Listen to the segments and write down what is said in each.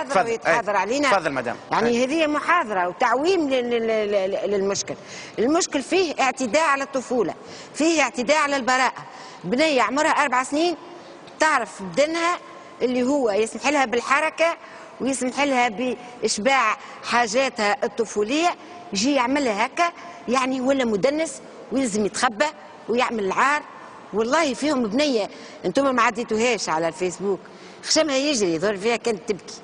محاضره ويتحاضر علينا. تفضل مدام. يعني هذه محاضره وتعويم للمشكل. المشكل فيه اعتداء على الطفوله، فيه اعتداء على البراءه. بنيه عمرها 4 سنين تعرف بدنها اللي هو يسمح لها بالحركه ويسمح لها باشباع حاجاتها الطفوليه، يجي يعملها هكا يعني ولا مدنس ويلزم يتخبى ويعمل العار. والله فيهم بنيه انتم ما عديتوهاش على الفيسبوك، خشمها يجري يظهر فيها كانت تبكي،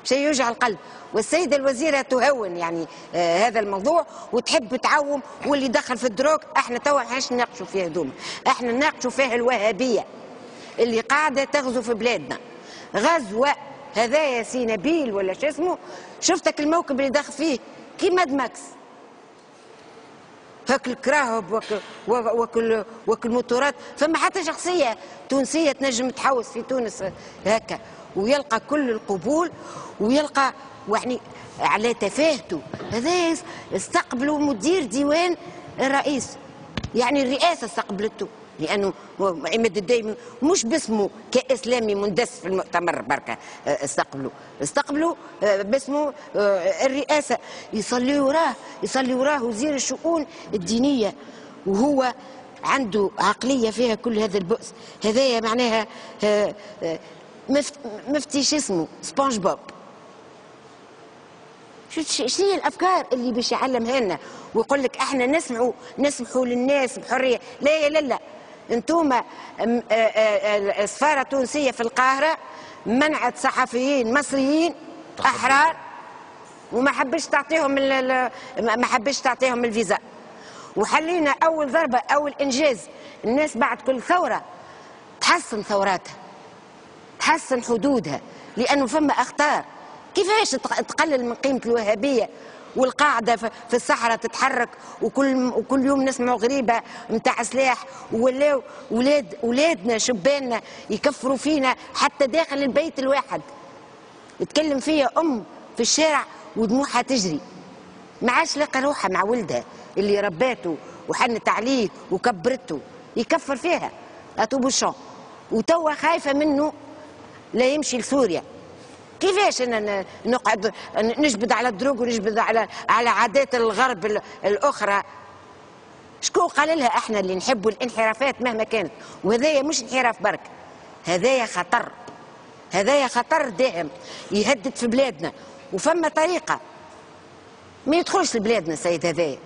شيء يوجع القلب. والسيده الوزيره تهون يعني هذا الموضوع وتحب تعوم. واللي دخل في الدروك احنا توا ماحناش نناقشوا فيه هذوما، احنا نناقشوا فيه الوهابيه اللي قاعده تغزو في بلادنا غزوه. هذايا سي نبيل ولا شو اسمه، شفتك الموكب اللي دخل فيه كي ماد ماكس هاك الكراهب وك الموتورات. فما حتى شخصيه تونسيه تنجم تحوس في تونس هكا ويلقى كل القبول ويلقى يعني على تفاهته. هذا استقبلوا مدير ديوان الرئيس، يعني الرئاسه استقبلته لانه عماد الدايمي مش باسمه كاسلامي مندس في المؤتمر بركه استقبلوا باسمه الرئاسه. يصلي وراه وزير الشؤون الدينيه وهو عنده عقليه فيها كل هذا البؤس. هذايا معناها مفتي شو اسمه سبونج بوب. شنو هي الافكار اللي باش يعلمها لنا ويقول لك احنا نسمحوا للناس بحريه؟ لا انتوما السفاره التونسيه في القاهره منعت صحفيين مصريين احرار وما حبش تعطيهم الفيزا. وحلينا اول ضربه اول انجاز. الناس بعد كل ثوره تحسن ثوراتها تحسن حدودها لانه فما اخطار. كيفاش تقلل من قيمه الوهابيه والقاعده في الصحراء تتحرك وكل يوم نسمعوا غريبه نتاع سلاح ولاو ولادنا شباننا يكفروا فينا حتى داخل البيت الواحد. يتكلم فيها ام في الشارع ودموعها تجري، ما عادش لاقى روحها مع ولدها اللي رباته وحنت عليه وكبرته، يكفر فيها اتوبوشون وتوا خايفه منه لا يمشي لسوريا. كيفاش انا نقعد نجبد على الدروج ونجبد على عادات الغرب الاخرى؟ شكون قال لها احنا اللي نحبوا الانحرافات مهما كانت؟ وهذايا مش انحراف برك، هذايا خطر داهم يهدد في بلادنا. وفما طريقه ما يدخلش لبلادنا السيد هذايا.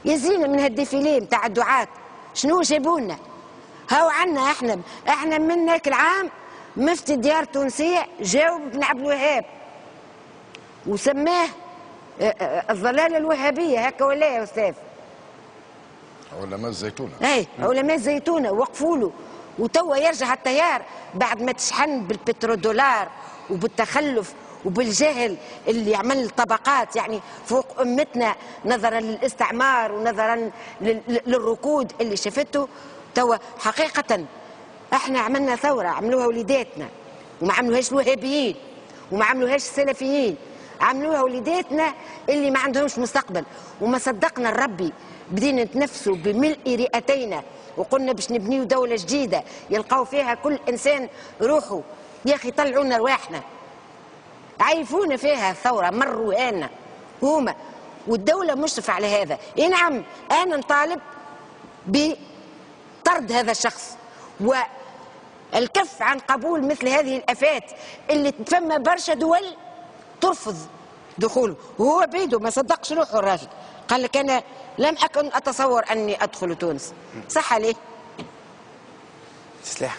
يزينا من هالديفيليه نتاع الدعاة شنو جابولنا؟ هاو عنا احنا من ذاك العام مفتي الديار التونسيه جاوب بن عبد الوهاب وسماه الضلاله الوهابيه هكا ولا يا استاذ؟ علماء الزيتونه. اي علماء الزيتونه وقفوا له. وتوا يرجع التيار بعد ما تشحن بالبترودولار وبالتخلف وبالجهل اللي عمل طبقات يعني فوق امتنا نظرا للاستعمار ونظرا للركود اللي شافته. توا حقيقه احنا عملنا ثوره عملوها وليداتنا وما عملوهاش الوهابيين وما عملوهاش السلفيين، عملوها وليداتنا اللي ما عندهمش مستقبل. وما صدقنا الربي بدينا نتنفسوا بملء رئتينا وقلنا باش نبنيو دوله جديده يلقاو فيها كل انسان روحه. يا اخي طلعونا رواحنا، عيفونا فيها الثوره، مروا هنا هما والدوله مشرفه على هذا. اي نعم انا نطالب بطرد هذا الشخص والكف عن قبول مثل هذه الافات اللي تفهم برشا دول ترفض دخوله. وهو بيده ما صدقش روحه الراجل، قال لك انا لم اكن اتصور اني ادخل تونس. صح عليه؟ سلاح